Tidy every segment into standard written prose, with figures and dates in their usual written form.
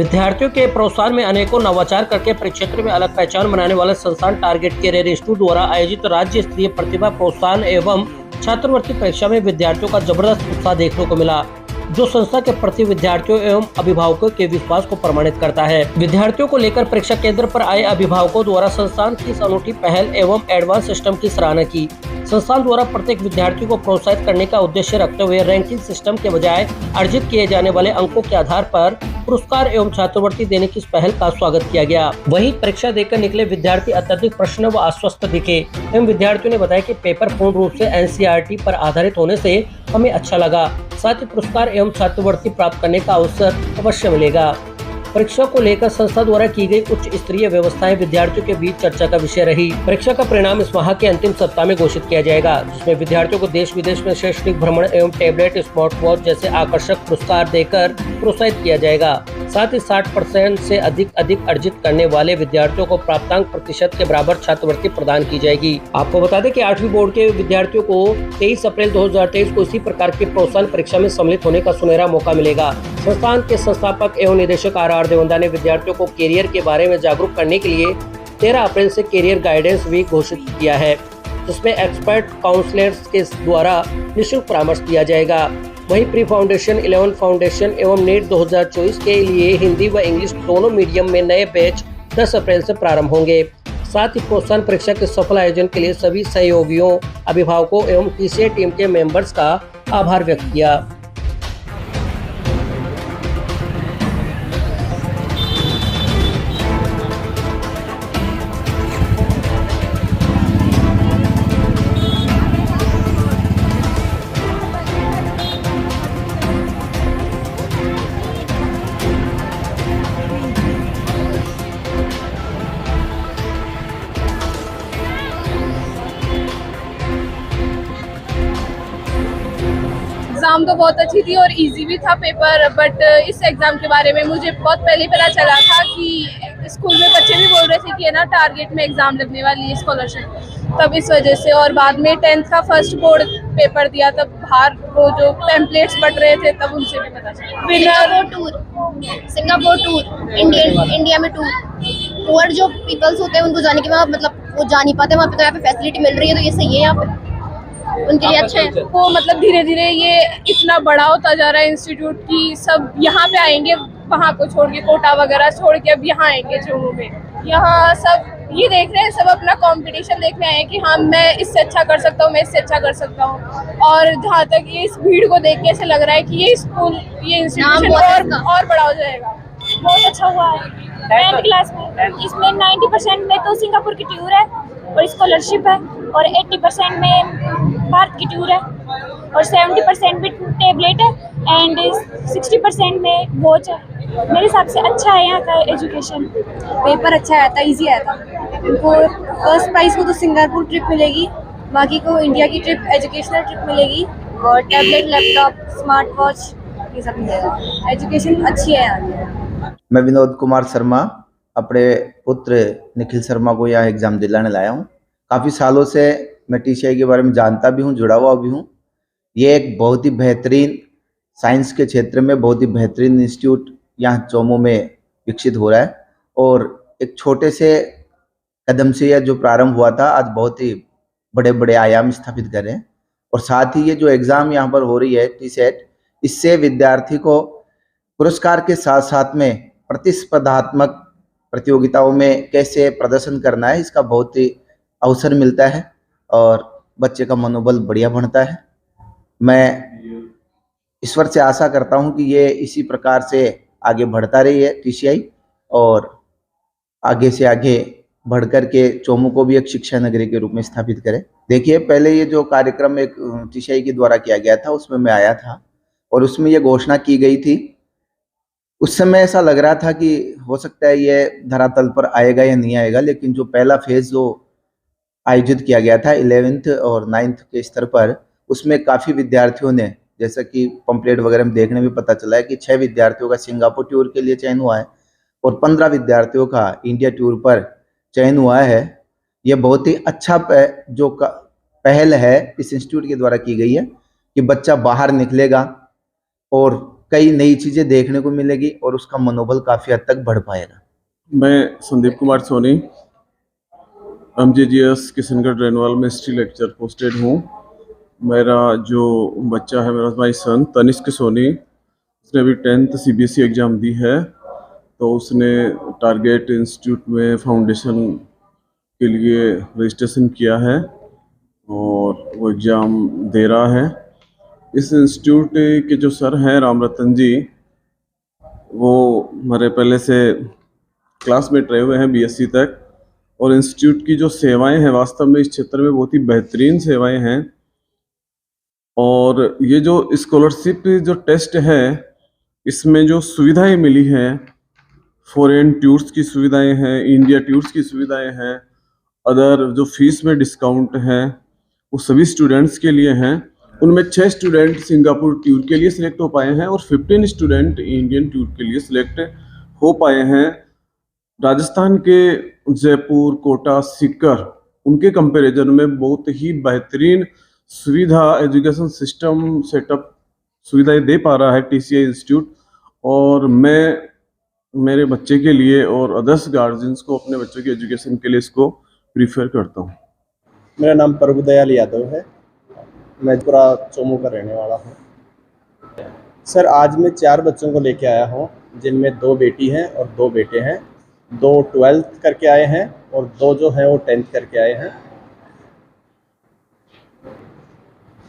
विद्यार्थियों के प्रोत्साहन में अनेकों नवाचार करके परिक्षेत्र में अलग पहचान बनाने वाले संस्थान टारगेट कैरियर इंस्टीट्यूट द्वारा आयोजित राज्य स्तरीय प्रतिभा प्रोत्साहन एवं छात्रवृत्ति परीक्षा में विद्यार्थियों का जबरदस्त उत्साह देखने को मिला, जो संस्था के प्रति विद्यार्थियों एवं अभिभावकों के विश्वास को प्रमाणित करता है। विद्यार्थियों को लेकर परीक्षा केंद्र पर आए अभिभावकों द्वारा संस्थान की इस अनूठी पहल एवं एडवांस सिस्टम की सराहना की। संस्थान द्वारा प्रत्येक विद्यार्थी को प्रोत्साहित करने का उद्देश्य रखते हुए रैंकिंग सिस्टम के बजाय अर्जित किए जाने वाले अंकों के आधार पर पुरस्कार एवं छात्रवृत्ति देने की इस पहल का स्वागत किया गया। वहीं परीक्षा देकर निकले विद्यार्थी अत्यधिक प्रसन्न व आश्वस्त दिखे एवं विद्यार्थियों ने बताया कि पेपर पूर्ण रूप से एनसीईआरटी पर आधारित होने से हमें अच्छा लगा, साथ ही पुरस्कार एवं छात्रवृत्ति प्राप्त करने का अवसर अवश्य मिलेगा। परीक्षा को लेकर संस्था द्वारा की गई उच्च स्तरीय व्यवस्थाएं विद्यार्थियों के बीच चर्चा का विषय रही। परीक्षा का परिणाम इस माह के अंतिम सप्ताह में घोषित किया जाएगा, जिसमें विद्यार्थियों को देश विदेश में शैक्षणिक भ्रमण एवं टैबलेट, स्मार्ट वॉच जैसे आकर्षक पुरस्कार देकर प्रोत्साहित किया जाएगा। साथ ही 60% से अधिक अर्जित करने वाले विद्यार्थियों को प्राप्तांक प्रतिशत के बराबर छात्रवृत्ति प्रदान की जाएगी। आपको बता दें कि 8वीं बोर्ड के विद्यार्थियों को 23 अप्रैल 2023 को इसी प्रकार की प्रोत्साहन परीक्षा में सम्मिलित होने का सुनहरा मौका मिलेगा। संस्थान के संस्थापक एवं निदेशक आर देवंदा ने विद्यार्थियों को कैरियर के बारे में जागरूक करने के लिए 13 अप्रैल से कैरियर गाइडेंस वीक घोषित किया है, जिसमें एक्सपर्ट काउंसलर्स के द्वारा निःशुल्क परामर्श दिया जाएगा। वहीं प्री फाउंडेशन, 11 फाउंडेशन एवं नीट 2024 के लिए हिंदी व इंग्लिश दोनों मीडियम में नए बैच 10 अप्रैल से प्रारंभ होंगे। साथ ही प्रोत्साहन परीक्षा के सफल आयोजन के लिए सभी सहयोगियों, अभिभावकों एवं टीसीए टीम के मेंबर्स का आभार व्यक्त किया। एग्ज़ाम तो बहुत अच्छी थी और इजी भी था पेपर, बट इस एग्ज़ाम के बारे में मुझे बहुत पहले पता चला था कि स्कूल में बच्चे भी बोल रहे थे कि है ना टारगेट में एग्ज़ाम लगने वाली है स्कॉलरशिप, तब इस वजह से। और बाद में 10th का फर्स्ट बोर्ड पेपर दिया, तब बाहर वो जो पैम्पलेट्स बट रहे थे तब उनसे भी पता चला। सिंगापुर टूर, इंडिया में टूर और जो पीपल्स होते हैं उनको जाने के बाद मतलब वो जा नहीं पाते वहाँ पे, तो यहाँ पे फैसिलिटी मिल रही है, तो ये सही है यहाँ पे उनके लिए अच्छा है। वो मतलब धीरे धीरे ये इतना बड़ा होता जा रहा है इंस्टीट्यूट की सब यहाँ पे आएंगे, वहाँ को छोड़ के कोटा वगैरह छोड़ के अब यहाँ आएंगे जम्मू में। यहाँ सब ये देख रहे हैं, सब अपना कंपटीशन देखने आए हैं कि हाँ मैं इससे अच्छा कर सकता हूँ, मैं इससे अच्छा कर सकता हूँ। और जहाँ तक ये इस भीड़ को देख के ऐसे लग रहा है कि ये स्कूल, ये इंस्टीट्यूशन और बड़ा हो जाएगा। बहुत अच्छा हुआ है 10th क्लास में। इसमें 90% में तो सिंगापुर की टूर है और स्कॉलरशिप है, और 80% में भारत की टूर है, और 70% में टैबलेट है, एंड 60% में वॉच है। मेरे हिसाब से अच्छा है यहाँ का एजुकेशन। पेपर अच्छा आया था, इजी आया था। उनको फर्स्ट प्राइज को तो सिंगापुर ट्रिप मिलेगी, बाकी को इंडिया की ट्रिप, एजुकेशनल ट्रिप मिलेगी, और टैबलेट, लैपटॉप, स्मार्ट वॉच ये सब मिलेगा। एजुकेशन अच्छी है यहाँ। मैं विनोद कुमार शर्मा अपने पुत्र निखिल शर्मा को यहाँ एग्ज़ाम दिलाने लाया हूँ। काफ़ी सालों से मैं टीसीआई के बारे में जानता भी हूँ, जुड़ा हुआ भी हूँ। ये एक बहुत ही बेहतरीन साइंस के क्षेत्र में बहुत ही बेहतरीन इंस्टीट्यूट यहाँ चोमू में विकसित हो रहा है, और एक छोटे से कदम से यह जो प्रारंभ हुआ था आज बहुत ही बड़े बड़े आयाम स्थापित कर रहे हैं। और साथ ही ये जो एग्ज़ाम यहाँ पर हो रही है टीसेट, इससे विद्यार्थी को पुरस्कार के साथ साथ में प्रतिस्पर्धात्मक प्रतियोगिताओं में कैसे प्रदर्शन करना है इसका बहुत ही अवसर मिलता है, और बच्चे का मनोबल बढ़िया बढ़ता है। मैं ईश्वर से आशा करता हूं कि ये इसी प्रकार से आगे बढ़ता रही है टीसीआई, और आगे से आगे बढ़कर के चोमू को भी एक शिक्षा नगरी के रूप में स्थापित करे। देखिए, पहले ये जो कार्यक्रम एक टीसीआई के द्वारा किया गया था उसमें मैं आया था, और उसमें ये घोषणा की गई थी। उस समय ऐसा लग रहा था कि हो सकता है ये धरातल पर आएगा या नहीं आएगा, लेकिन जो पहला फेज जो आयोजित किया गया था 11th और 9th के स्तर पर, उसमें काफ़ी विद्यार्थियों ने, जैसा कि पंपलेट वगैरह में देखने में पता चला है कि 6 विद्यार्थियों का सिंगापुर टूर के लिए चयन हुआ है और 15 विद्यार्थियों का इंडिया टूर पर चयन हुआ है। ये बहुत ही अच्छा जो पहल है इस इंस्टीट्यूट के द्वारा की गई है कि बच्चा बाहर निकलेगा और कई नई चीज़ें देखने को मिलेगी और उसका मनोबल काफ़ी हद तक बढ़ पाएगा। मैं संदीप कुमार सोनी MJGS किशनगढ़ रेनवाल में हिस्ट्री लेक्चर पोस्टेड हूँ। मेरा जो बच्चा है, मेरा भाई सन तनिष्क सोनी, उसने अभी 10th CBSE एग्ज़ाम दी है। तो उसने टारगेट इंस्टीट्यूट में फाउंडेशन के लिए रजिस्ट्रेशन किया है और वो एग्ज़ाम दे रहा है। इस इंस्टीट्यूट के जो सर हैं राम रतन जी, वो हमारे पहले से क्लासमेट रहे हुए हैं BSc तक, और इंस्टीट्यूट की जो सेवाएं हैं वास्तव में इस क्षेत्र में बहुत ही बेहतरीन सेवाएं हैं। और ये जो स्कॉलरशिप जो टेस्ट है, इसमें जो सुविधाएं मिली हैं, फॉरेन टूर्स की सुविधाएं हैं, इंडिया टूर्स की सुविधाएं हैं, अदर जो फीस में डिस्काउंट है, वो सभी स्टूडेंट्स के लिए हैं। उनमें 6 स्टूडेंट सिंगापुर टूर के लिए सिलेक्ट हो पाए हैं और 15 स्टूडेंट इंडियन टूर के लिए सिलेक्ट हो पाए हैं। राजस्थान के जयपुर, कोटा, सीकर, उनके कंपैरिजन में बहुत ही बेहतरीन सुविधा एजुकेशन सिस्टम सेटअप सुविधाएं दे पा रहा है TCI इंस्टीट्यूट। और मैं मेरे बच्चे के लिए और अदर्स गार्जियंस को अपने बच्चों की एजुकेशन के लिए इसको प्रीफर करता हूँ। मेरा नाम प्रभुदयाल यादव है। मैं पूरा चोमू का रहने वाला हूँ। सर, आज मैं 4 बच्चों को लेके आया हूँ, जिनमें 2 बेटी हैं और 2 बेटे हैं। 2 12th करके आए हैं और 2 जो हैं वो 10th करके आए हैं।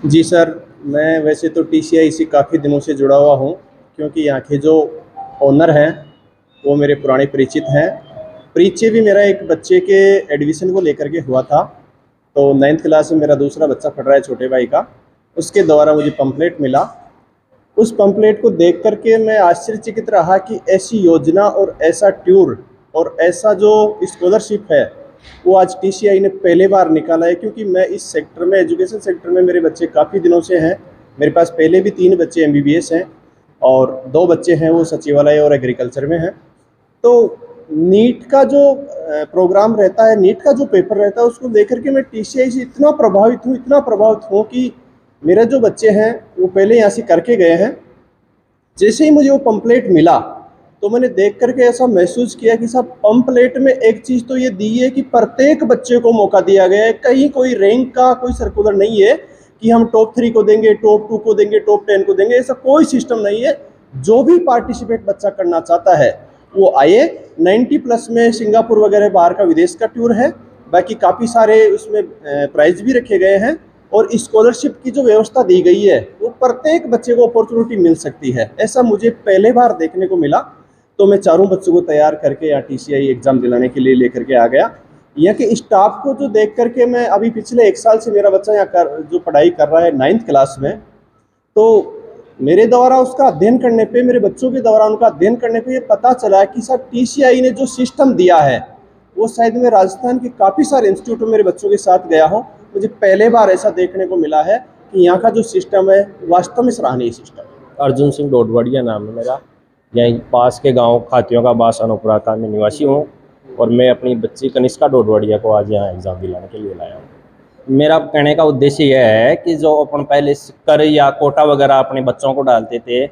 जी सर, मैं वैसे तो TCI से काफ़ी दिनों से जुड़ा हुआ हूँ, क्योंकि यहाँ के जो ओनर हैं वो मेरे पुराने परिचित हैं। परिचय भी मेरा एक बच्चे के एडमिशन को लेकर के हुआ था। तो 9th क्लास में मेरा दूसरा बच्चा पढ़ रहा है, छोटे भाई का, उसके द्वारा मुझे पंपलेट मिला। उस पंपलेट को देख करके मैं आश्चर्यचकित रहा कि ऐसी योजना और ऐसा टूर और ऐसा जो स्कॉलरशिप है वो आज TCI ने पहले बार निकाला है। क्योंकि मैं इस सेक्टर में, एजुकेशन सेक्टर में मेरे बच्चे काफ़ी दिनों से हैं। मेरे पास पहले भी 3 बच्चे MBBS हैं और 2 बच्चे हैं वो सचिवालय और एग्रीकल्चर में हैं। तो नीट का जो प्रोग्राम रहता है, नीट का जो पेपर रहता है, उसको लेकर के मैं TCI से इतना प्रभावित हूँ कि मेरे जो बच्चे हैं वो पहले यहाँ से करके गए हैं। जैसे ही मुझे वो पंपलेट मिला तो मैंने देख करके ऐसा महसूस किया कि साहब, पंपलेट में एक चीज़ तो ये दी है कि प्रत्येक बच्चे को मौका दिया गया है। कहीं कोई रैंक का कोई सर्कुलर नहीं है कि हम टॉप 3 को देंगे, टॉप 2 को देंगे, टॉप 10 को देंगे, ऐसा कोई सिस्टम नहीं है। जो भी पार्टिसिपेट बच्चा करना चाहता है वो आए। 90+ में सिंगापुर वगैरह बाहर का विदेश का टूर है। बाकी काफ़ी सारे उसमें प्राइज भी रखे गए हैं और स्कॉलरशिप की जो व्यवस्था दी गई है वो प्रत्येक बच्चे को अपॉर्चुनिटी मिल सकती है। ऐसा मुझे पहले बार देखने को मिला। तो मैं 4 बच्चों को तैयार करके यहाँ TCI एग्ज़ाम दिलाने के लिए लेकर के आ गया। यहाँ के स्टाफ को जो देख करके मैं अभी पिछले 1 साल से मेरा बच्चा यहाँ जो पढ़ाई कर रहा है 9th क्लास में, तो मेरे द्वारा उसका अध्ययन करने पे, मेरे बच्चों के द्वारा उनका अध्ययन करने पे ये पता चला कि साहब TCI ने जो सिस्टम दिया है वो शायद मैं राजस्थान के काफ़ी सारे इंस्टीट्यूट में मेरे बच्चों के साथ गया हूँ, मुझे पहले बार ऐसा देखने को मिला है कि यहाँ का जो सिस्टम है वास्तव में सराहनीय सिस्टम है। अर्जुन सिंह डोडवाड़िया नाम है मेरा। यहीं पास के गांव खातियों का बास अनोपुरा का मैं निवासी हूँ और मैं अपनी बच्ची कनिष्का डोडवाड़िया को आज यहाँ एग्ज़ाम दिलाने के लिए लाया हूँ। मेरा कहने का उद्देश्य यह है कि जो अपन पहले कर या कोटा वगैरह अपने बच्चों को डालते थे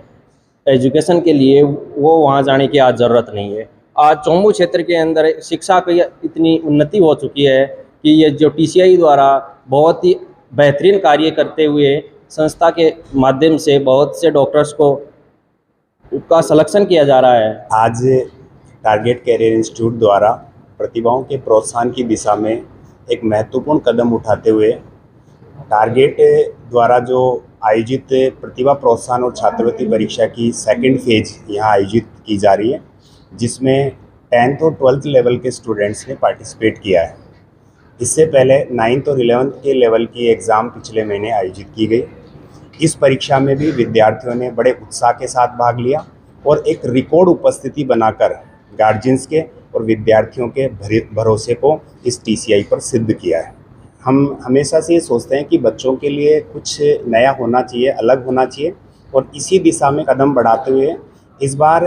एजुकेशन के लिए, वो वहाँ जाने की आज ज़रूरत नहीं है। आज चोमू क्षेत्र के अंदर शिक्षा की इतनी उन्नति हो चुकी है कि ये जो TCI द्वारा बहुत ही बेहतरीन कार्य करते हुए संस्था के माध्यम से बहुत से डॉक्टर्स को का सिलेक्शन किया जा रहा है। आज टारगेट कैरियर इंस्टीट्यूट द्वारा प्रतिभाओं के प्रोत्साहन की दिशा में एक महत्वपूर्ण कदम उठाते हुए टारगेट द्वारा जो आयोजित प्रतिभा प्रोत्साहन और छात्रवृत्ति परीक्षा की 2nd फेज यहाँ आयोजित की जा रही है, जिसमें 10th और 12th लेवल के स्टूडेंट्स ने पार्टिसिपेट किया है। इससे पहले 9th और 11th के लेवल की एग्ज़ाम पिछले महीने आयोजित की गई। इस परीक्षा में भी विद्यार्थियों ने बड़े उत्साह के साथ भाग लिया और एक रिकॉर्ड उपस्थिति बनाकर गार्जियंस के और विद्यार्थियों के भरोसे को इस TCI पर सिद्ध किया है। हम हमेशा से ये सोचते हैं कि बच्चों के लिए कुछ नया होना चाहिए, अलग होना चाहिए, और इसी दिशा में कदम बढ़ाते हुए इस बार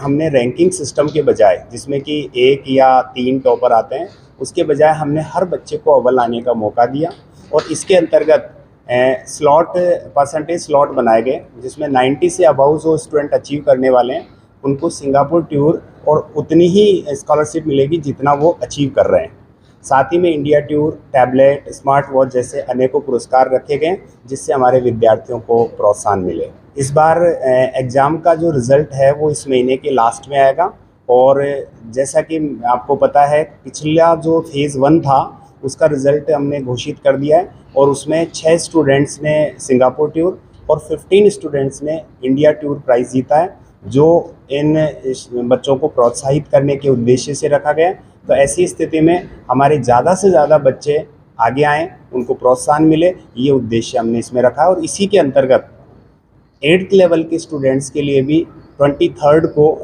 हमने रैंकिंग सिस्टम के बजाय, जिसमें कि 1 या 3 टॉपर आते हैं, उसके बजाय हमने हर बच्चे को अव्वल आने का मौका दिया और इसके अंतर्गत स्लॉट परसेंटेज स्लॉट बनाए गए जिसमें 90 से अबव जो स्टूडेंट अचीव करने वाले हैं उनको सिंगापुर टूर और उतनी ही स्कॉलरशिप मिलेगी जितना वो अचीव कर रहे हैं। साथ ही में India tour, tablet, smart watch जैसे अनेकों पुरस्कार रखे गए जिससे हमारे विद्यार्थियों को प्रोत्साहन मिले। इस बार एग्ज़ाम का जो रिज़ल्ट है वो इस महीने के लास्ट में आएगा और जैसा कि आपको पता है पिछला जो फेज़ 1 था उसका रिज़ल्ट हमने घोषित कर दिया है और उसमें 6 स्टूडेंट्स ने सिंगापुर टूर और 15 स्टूडेंट्स ने इंडिया टूर प्राइज़ जीता है, जो इन बच्चों को प्रोत्साहित करने के उद्देश्य से रखा गया है। तो ऐसी स्थिति में हमारे ज़्यादा से ज़्यादा बच्चे आगे आएँ, उनको प्रोत्साहन मिले, ये उद्देश्य हमने इसमें रखा है। और इसी के अंतर्गत 8th लेवल के स्टूडेंट्स के लिए भी 23rd को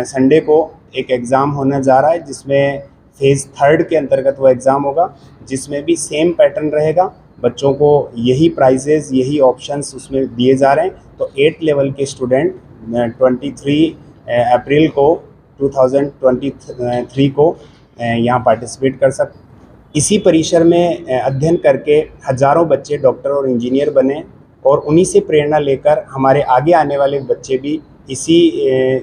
संडे को एक एग्ज़ाम होने जा रहा है जिसमें फेज़ 3 के अंतर्गत वो एग्ज़ाम होगा, जिसमें भी सेम पैटर्न रहेगा। बच्चों को यही प्राइजेज़, यही ऑप्शंस उसमें दिए जा रहे हैं। तो 8th लेवल के स्टूडेंट 23 अप्रैल को 2023 को यहाँ पार्टिसिपेट कर सकते। इसी परिसर में अध्ययन करके हज़ारों बच्चे डॉक्टर और इंजीनियर बने और उन्हीं से प्रेरणा लेकर हमारे आगे आने वाले बच्चे भी इसी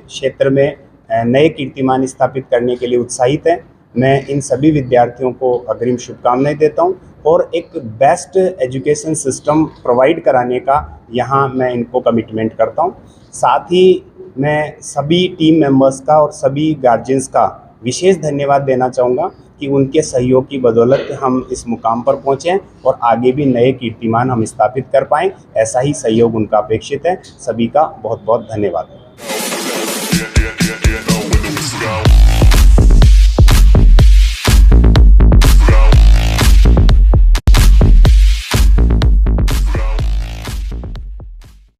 क्षेत्र में नए कीर्तिमान स्थापित करने के लिए उत्साहित हैं। मैं इन सभी विद्यार्थियों को अग्रिम शुभकामनाएं देता हूं और एक बेस्ट एजुकेशन सिस्टम प्रोवाइड कराने का यहाँ मैं इनको कमिटमेंट करता हूं। साथ ही मैं सभी टीम मेंबर्स का और सभी गार्जियंस का विशेष धन्यवाद देना चाहूँगा कि उनके सहयोग की बदौलत हम इस मुकाम पर पहुँचे और आगे भी नए कीर्तिमान हम स्थापित कर पाएँ। ऐसा ही सहयोग उनका अपेक्षित है। सभी का बहुत बहुत धन्यवाद।